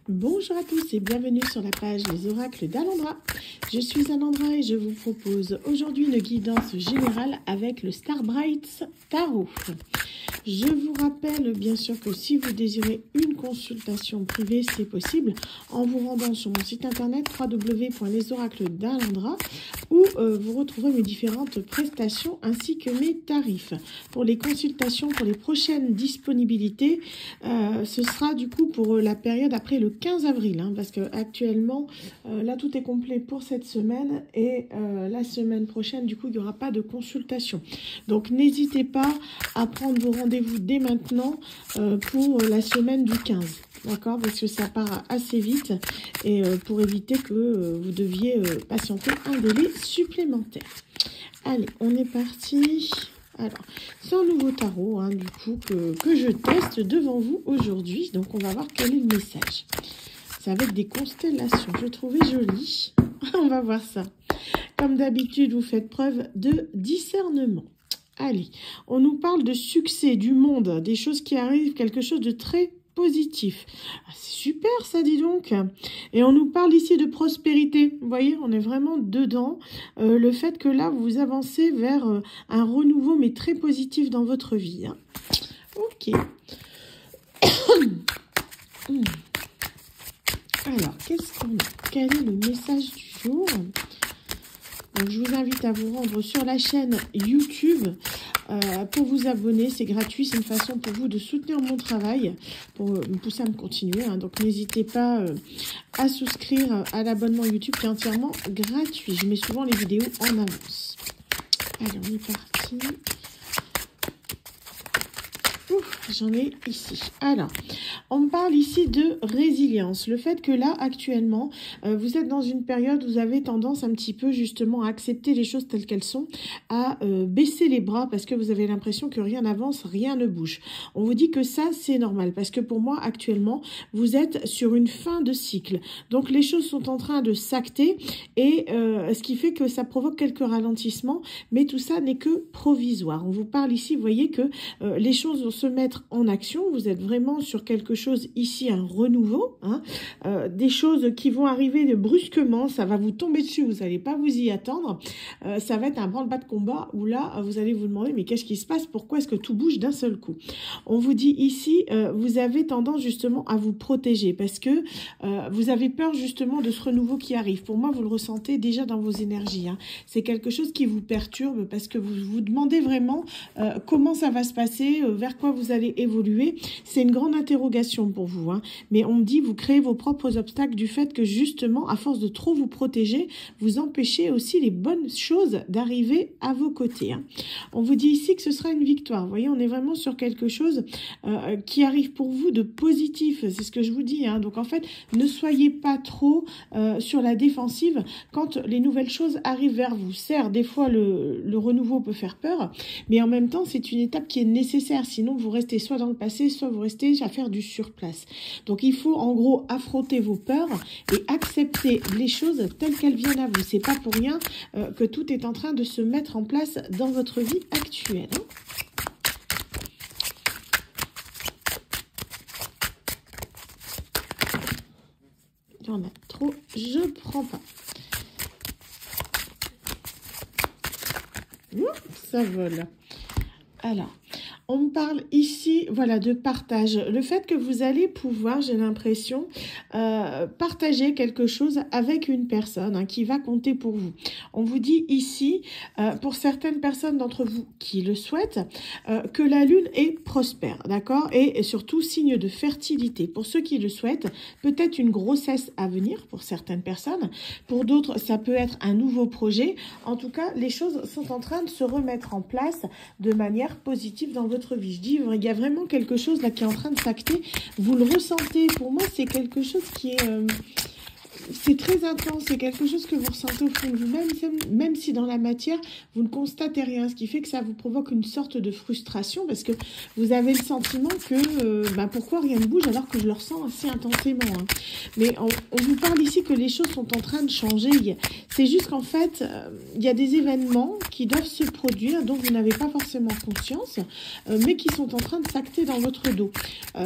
Bonjour à tous et bienvenue sur la page des oracles d'Alondra. Je suis Alondra et je vous propose aujourd'hui une guidance générale avec le Star Bright Tarot. Je vous rappelle bien sûr que si vous désirez une consultation privée, c'est possible en vous rendant sur mon site internet www.lesoracledalondra où vous retrouverez mes différentes prestations ainsi que mes tarifs. Pour les consultations, pour les prochaines disponibilités, ce sera du coup pour la période après le 15 avril, parce que actuellement, là tout est complet pour cette semaine et la semaine prochaine, du coup, il n'y aura pas de consultation. Donc n'hésitez pas à prendre vos rendez-vous dès maintenant pour la semaine du 15. D'accord, parce que ça part assez vite et pour éviter que vous deviez patienter un délai supplémentaire. Allez, on est parti. Alors, c'est un nouveau tarot, du coup, que je teste devant vous aujourd'hui. Donc, on va voir quel est le message. C'est avec des constellations. Je trouvais joli. On va voir ça. Comme d'habitude, vous faites preuve de discernement. Allez, on nous parle de succès, du monde, des choses qui arrivent, quelque chose de très positif. Ah, c'est super ça, dis donc. Et on nous parle ici de prospérité. Vous voyez, on est vraiment dedans. Le fait que là, vous avancez vers un renouveau, mais très positif dans votre vie. Ok. Alors, qu'est-ce qu'on a? Quel est le message du jour? Donc, je vous invite à vous rendre sur la chaîne YouTube pour vous abonner. C'est gratuit, c'est une façon pour vous de soutenir mon travail, pour me pousser à me continuer. Donc, n'hésitez pas à souscrire à l'abonnement YouTube qui est entièrement gratuit. Je mets souvent les vidéos en avance. Allez, on est parti. J'en ai ici. Alors, on me parle ici de résilience. Le fait que là, actuellement, vous êtes dans une période où vous avez tendance un petit peu justement à accepter les choses telles qu'elles sont, à baisser les bras parce que vous avez l'impression que rien n'avance, rien ne bouge. On vous dit que ça, c'est normal parce que pour moi, actuellement, vous êtes sur une fin de cycle. Donc, les choses sont en train de s'acter et ce qui fait que ça provoque quelques ralentissements, mais tout ça n'est que provisoire. On vous parle ici, vous voyez que les choses vont se mettre en action. Vous êtes vraiment sur quelque chose ici, un renouveau, des choses qui vont arriver brusquement, ça va vous tomber dessus, vous n'allez pas vous y attendre, ça va être un branle-bas de combat où là, vous allez vous demander, mais qu'est-ce qui se passe? Pourquoi est-ce que tout bouge d'un seul coup? On vous dit ici, vous avez tendance justement à vous protéger parce que vous avez peur justement de ce renouveau qui arrive. Pour moi, vous le ressentez déjà dans vos énergies. C'est quelque chose qui vous perturbe parce que vous vous demandez vraiment comment ça va se passer, vers quoi vous allez évoluer. C'est une grande interrogation pour vous, mais on me dit vous créez vos propres obstacles du fait que justement à force de trop vous protéger, vous empêchez aussi les bonnes choses d'arriver à vos côtés. On vous dit ici que ce sera une victoire. Vous voyez, on est vraiment sur quelque chose qui arrive pour vous de positif, c'est ce que je vous dis. Donc en fait, ne soyez pas trop sur la défensive quand les nouvelles choses arrivent vers vous. Certes, des fois le renouveau peut faire peur, mais en même temps c'est une étape qui est nécessaire, sinon vous restez soit dans le passé, soit vous restez à faire du surplace. Donc il faut en gros affronter vos peurs et accepter les choses telles qu'elles viennent à vous. C'est pas pour rien que tout est en train de se mettre en place dans votre vie actuelle. Il y en a trop, je prends pas. Ça vole. Alors, on me parle ici, voilà, de partage. Le fait que vous allez pouvoir, j'ai l'impression, partager quelque chose avec une personne qui va compter pour vous. On vous dit ici, pour certaines personnes d'entre vous qui le souhaitent, que la lune est prospère, d'accord? Et surtout, signe de fertilité. Pour ceux qui le souhaitent, peut-être une grossesse à venir pour certaines personnes. Pour d'autres, ça peut être un nouveau projet. En tout cas, les choses sont en train de se remettre en place de manière positive dans votre vie. Je dis, il y a vraiment quelque chose là qui est en train de s'acter. Vous le ressentez. Pour moi, c'est quelque chose qui est c'est très intense, c'est quelque chose que vous ressentez au fond de vous-même, même si dans la matière, vous ne constatez rien, ce qui fait que ça vous provoque une sorte de frustration, parce que vous avez le sentiment que, pourquoi rien ne bouge alors que je le ressens assez intensément. Hein. Mais on vous parle ici que les choses sont en train de changer. C'est juste qu'en fait, il y a des événements qui doivent se produire, dont vous n'avez pas forcément conscience, mais qui sont en train de s'acter dans votre dos.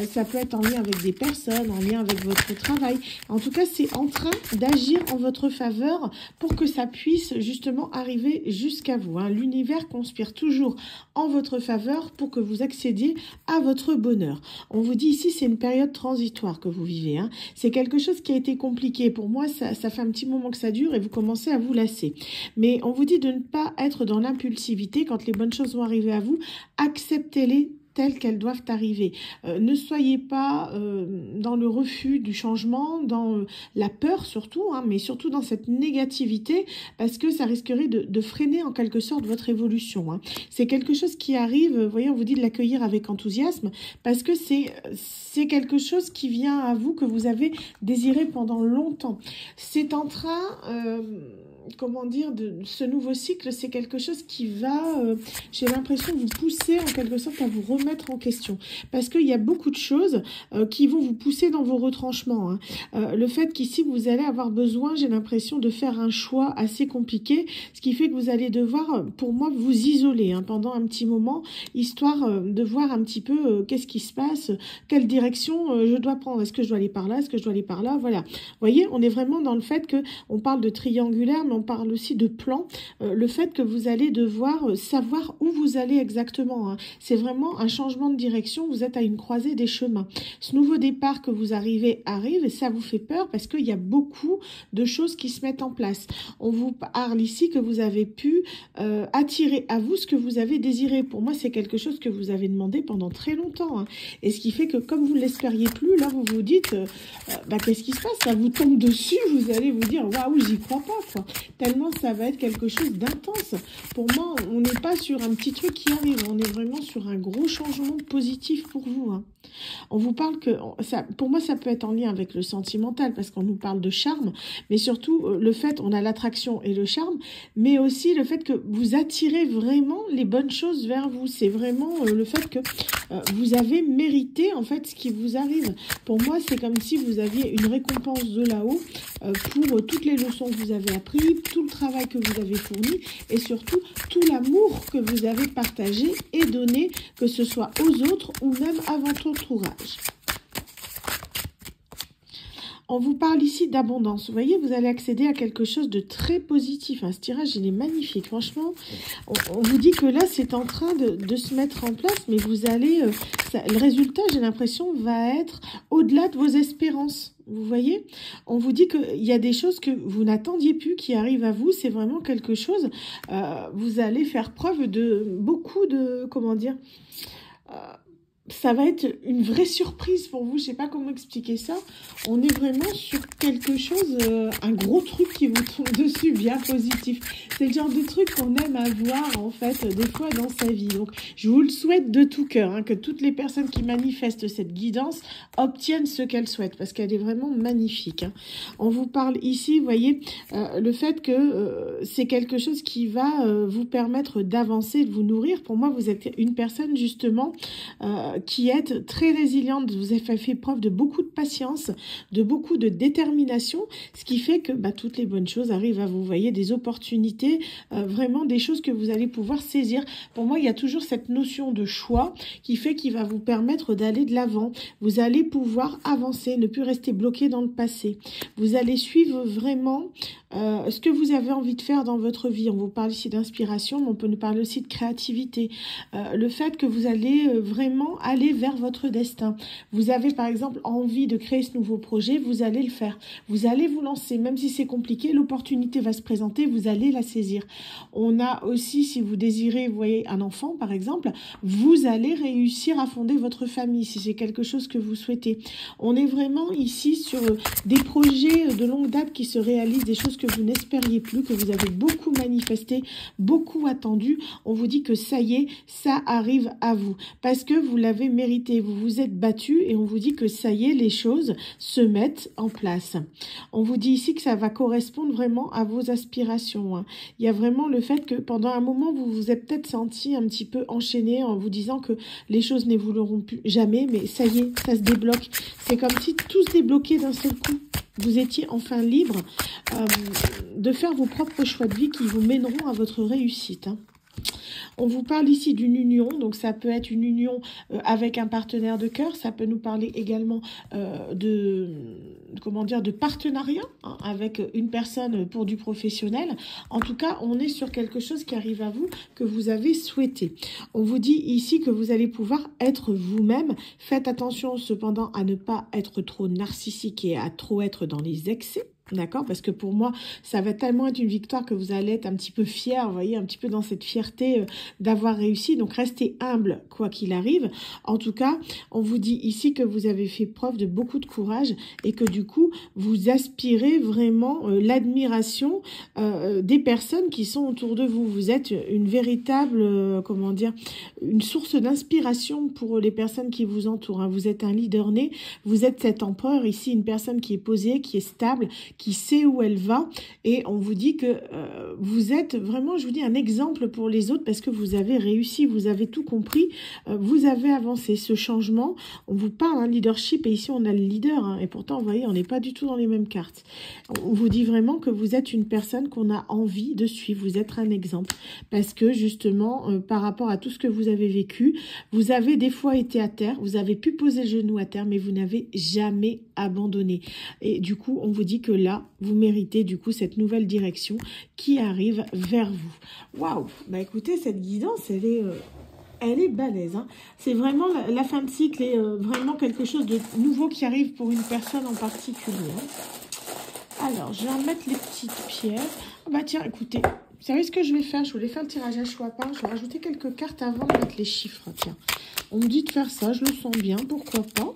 Ça peut être en lien avec des personnes, en lien avec votre travail. En tout cas, c'est en train d'agir en votre faveur pour que ça puisse justement arriver jusqu'à vous. Hein. L'univers conspire toujours en votre faveur pour que vous accédiez à votre bonheur. On vous dit ici, c'est une période transitoire que vous vivez. Hein. C'est quelque chose qui a été compliqué. Pour moi, ça fait un petit moment que ça dure et vous commencez à vous lasser. Mais on vous dit de ne pas être dans l'impulsivité. Quand les bonnes choses vont arriver à vous, acceptez-les telles qu'elles doivent arriver. Ne soyez pas dans le refus du changement, dans la peur surtout, hein, mais surtout dans cette négativité, parce que ça risquerait de freiner en quelque sorte votre évolution. Hein. C'est quelque chose qui arrive, vous voyez, on vous dit de l'accueillir avec enthousiasme, parce que c'est quelque chose qui vient à vous, que vous avez désiré pendant longtemps. C'est en train... comment dire, de ce nouveau cycle, c'est quelque chose qui va, j'ai l'impression, vous pousser en quelque sorte à vous remettre en question. Parce qu'il y a beaucoup de choses qui vont vous pousser dans vos retranchements. Hein. Le fait qu'ici, vous allez avoir besoin, j'ai l'impression, de faire un choix assez compliqué, ce qui fait que vous allez devoir, pour moi, vous isoler pendant un petit moment, histoire de voir un petit peu qu'est-ce qui se passe, quelle direction je dois prendre. Est-ce que je dois aller par là? Est-ce que je dois aller par là? Voilà. Vous voyez, on est vraiment dans le fait qu'on parle de triangulaire, mais on parle aussi de plan, le fait que vous allez devoir savoir où vous allez exactement. Hein. C'est vraiment un changement de direction, vous êtes à une croisée des chemins. Ce nouveau départ que vous arrive et ça vous fait peur parce qu'il y a beaucoup de choses qui se mettent en place. On vous parle ici que vous avez pu attirer à vous ce que vous avez désiré. Pour moi, c'est quelque chose que vous avez demandé pendant très longtemps. Hein. Et ce qui fait que comme vous ne l'espériez plus, là, vous vous dites, qu'est-ce qui se passe? Ça vous tombe dessus, vous allez vous dire, waouh, j'y crois pas, quoi. Tellement ça va être quelque chose d'intense. Pour moi, on n'est pas sur un petit truc qui arrive, on est vraiment sur un gros changement positif pour vous. Hein. On vous parle que, pour moi, ça peut être en lien avec le sentimental, parce qu'on nous parle de charme, mais surtout le fait, on a l'attraction et le charme, mais aussi le fait que vous attirez vraiment les bonnes choses vers vous. C'est vraiment le fait que vous avez mérité, en fait, ce qui vous arrive. Pour moi, c'est comme si vous aviez une récompense de là-haut pour toutes les leçons que vous avez apprises, tout le travail que vous avez fourni et surtout tout l'amour que vous avez partagé et donné, que ce soit aux autres ou même à votre entourage. On vous parle ici d'abondance. Vous voyez, vous allez accéder à quelque chose de très positif. Ce tirage, il est magnifique. Franchement, on vous dit que là, c'est en train de se mettre en place, mais vous allez... le résultat, j'ai l'impression, va être au-delà de vos espérances. Vous voyez, on vous dit qu'il y a des choses que vous n'attendiez plus qui arrivent à vous. C'est vraiment quelque chose... vous allez faire preuve de beaucoup de... Comment dire ça va être une vraie surprise pour vous. Je sais pas comment expliquer ça. On est vraiment sur quelque chose, un gros truc qui vous tombe dessus, bien positif. C'est le genre de truc qu'on aime avoir, en fait, des fois dans sa vie. Donc, je vous le souhaite de tout cœur, que toutes les personnes qui manifestent cette guidance obtiennent ce qu'elles souhaitent, parce qu'elle est vraiment magnifique. On vous parle ici, vous voyez, le fait que c'est quelque chose qui va vous permettre d'avancer, de vous nourrir. Pour moi, vous êtes une personne, justement, qui êtes très résiliente, vous avez fait preuve de beaucoup de patience, de beaucoup de détermination, ce qui fait que toutes les bonnes choses arrivent à vous. Vous voyez, des opportunités, vraiment des choses que vous allez pouvoir saisir. Pour moi, il y a toujours cette notion de choix qui fait qu'il va vous permettre d'aller de l'avant. Vous allez pouvoir avancer, ne plus rester bloqué dans le passé. Vous allez suivre vraiment ce que vous avez envie de faire dans votre vie. On vous parle ici d'inspiration, mais on peut nous parler aussi de créativité. Le fait que vous allez vraiment aller vers votre destin. Vous avez par exemple envie de créer ce nouveau projet, vous allez le faire. Vous allez vous lancer, même si c'est compliqué, l'opportunité va se présenter, vous allez la saisir. On a aussi, si vous désirez, vous voyez, un enfant par exemple, vous allez réussir à fonder votre famille, si c'est quelque chose que vous souhaitez. On est vraiment ici sur des projets de longue date qui se réalisent, des choses que vous n'espériez plus, que vous avez beaucoup manifesté, beaucoup attendu. On vous dit que ça y est, ça arrive à vous. Parce que vous l'avez avez mérité. Vous vous êtes battu et on vous dit que ça y est, les choses se mettent en place. On vous dit ici que ça va correspondre vraiment à vos aspirations, hein. Il y a vraiment le fait que pendant un moment, vous vous êtes peut-être senti un petit peu enchaîné en vous disant que les choses n'évolueront plus jamais, mais ça y est, ça se débloque. C'est comme si tout se débloquait d'un seul coup. Vous étiez enfin libre de faire vos propres choix de vie qui vous mèneront à votre réussite, hein. On vous parle ici d'une union, donc ça peut être une union avec un partenaire de cœur, ça peut nous parler également de partenariat, hein, avec une personne pour du professionnel. En tout cas, on est sur quelque chose qui arrive à vous, que vous avez souhaité. On vous dit ici que vous allez pouvoir être vous-même. Faites attention cependant à ne pas être trop narcissique et à trop être dans les excès. D'accord? Parce que pour moi, ça va tellement être une victoire que vous allez être un petit peu fier, vous voyez, un petit peu dans cette fierté d'avoir réussi. Donc, restez humble, quoi qu'il arrive. En tout cas, on vous dit ici que vous avez fait preuve de beaucoup de courage et que du coup, vous aspirez vraiment l'admiration des personnes qui sont autour de vous. Vous êtes une véritable, une source d'inspiration pour les personnes qui vous entourent, hein. Vous êtes un leader né, vous êtes cet empereur ici, une personne qui est posée, qui est stable, qui sait où elle va, et on vous dit que vous êtes vraiment, je vous dis, un exemple pour les autres parce que vous avez réussi, vous avez tout compris, vous avez avancé. Ce changement, on vous parle, hein, leadership, et ici on a le leader, hein, et pourtant, vous voyez, on n'est pas du tout dans les mêmes cartes. On vous dit vraiment que vous êtes une personne qu'on a envie de suivre, vous êtes un exemple, parce que justement, par rapport à tout ce que vous avez vécu, vous avez des fois été à terre, vous avez pu poser le genou à terre, mais vous n'avez jamais abandonné. Et du coup, on vous dit que là, vous méritez du coup cette nouvelle direction qui arrive vers vous. Waouh! Bah écoutez, cette guidance, elle est balèze, hein. C'est vraiment la fin de cycle et vraiment quelque chose de nouveau qui arrive pour une personne en particulier, hein. Alors, je vais en mettre les petites pierres. Ah bah tiens, écoutez, vous savez ce que je vais faire? Je voulais faire le tirage à choix par. Je vais rajouter quelques cartes avant de mettre les chiffres. Tiens, on me dit de faire ça, je le sens bien, pourquoi pas.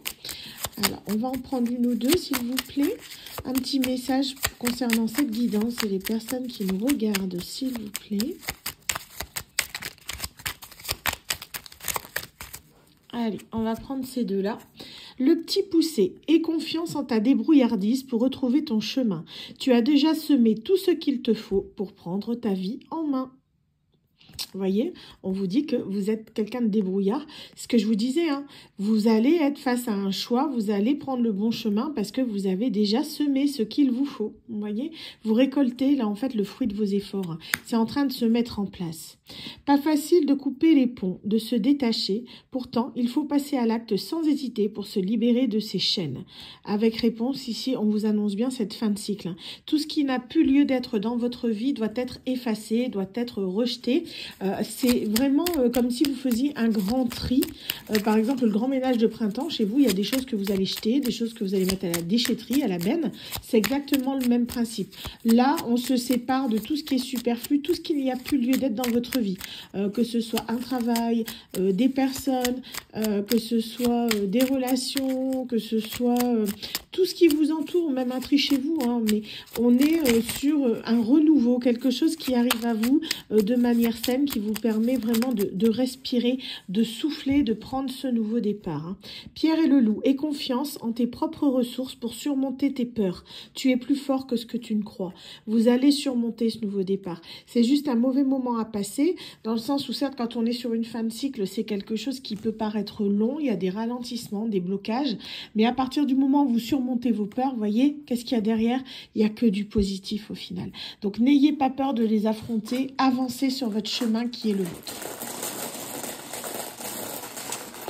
Alors, on va en prendre une ou deux, s'il vous plaît. Un petit message concernant cette guidance et les personnes qui nous regardent, s'il vous plaît. Allez, on va prendre ces deux-là. Le petit poussé, aie confiance en ta débrouillardise pour retrouver ton chemin. Tu as déjà semé tout ce qu'il te faut pour prendre ta vie en main. Vous voyez, on vous dit que vous êtes quelqu'un de débrouillard. Ce que je vous disais, hein, vous allez être face à un choix, vous allez prendre le bon chemin parce que vous avez déjà semé ce qu'il vous faut. Vous voyez, vous récoltez là en fait le fruit de vos efforts, hein. C'est en train de se mettre en place. Pas facile de couper les ponts, de se détacher. Pourtant, il faut passer à l'acte sans hésiter pour se libérer de ces chaînes. Avec réponse, ici, on vous annonce bien cette fin de cycle, hein. Tout ce qui n'a plus lieu d'être dans votre vie doit être effacé, doit être rejeté. C'est vraiment comme si vous faisiez un grand tri. Par exemple, le grand ménage de printemps, chez vous, il y a des choses que vous allez jeter, des choses que vous allez mettre à la déchetterie, à la benne. C'est exactement le même principe. Là, on se sépare de tout ce qui est superflu, tout ce qui n'y a plus lieu d'être dans votre vie. Que ce soit un travail, des personnes, que ce soit des relations, que ce soit tout ce qui vous entoure, même un tri chez vous, hein, mais on est sur un renouveau, quelque chose qui arrive à vous de manière saine, qui vous permet vraiment de respirer, de souffler, de prendre ce nouveau départ, hein. Pierre et le loup, aie confiance en tes propres ressources pour surmonter tes peurs. Tu es plus fort que ce que tu ne crois. Vous allez surmonter ce nouveau départ. C'est juste un mauvais moment à passer, dans le sens où certes, quand on est sur une fin de cycle, c'est quelque chose qui peut paraître long, il y a des ralentissements, des blocages, mais à partir du moment où vous surmontez vos peurs, vous voyez, qu'est-ce qu'il y a derrière? Il n'y a que du positif au final. Donc n'ayez pas peur de les affronter, avancez sur votre chemin qui est le vôtre.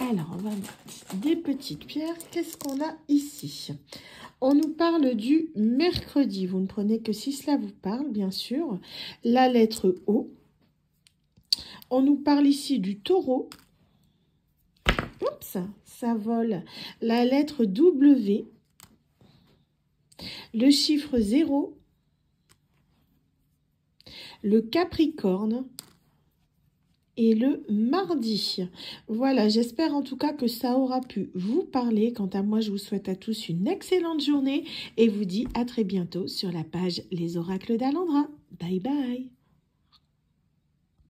Alors, on va mettre des petites pierres. Qu'est-ce qu'on a ici? On nous parle du mercredi. Vous ne prenez que si cela vous parle, bien sûr. La lettre O. On nous parle ici du taureau. Oups, ça vole. La lettre W. Le chiffre 0. Le capricorne. Et le mardi. Voilà, j'espère en tout cas que ça aura pu vous parler. Quant à moi, je vous souhaite à tous une excellente journée et vous dis à très bientôt sur la page Les Oracles d'Alendra. Bye bye.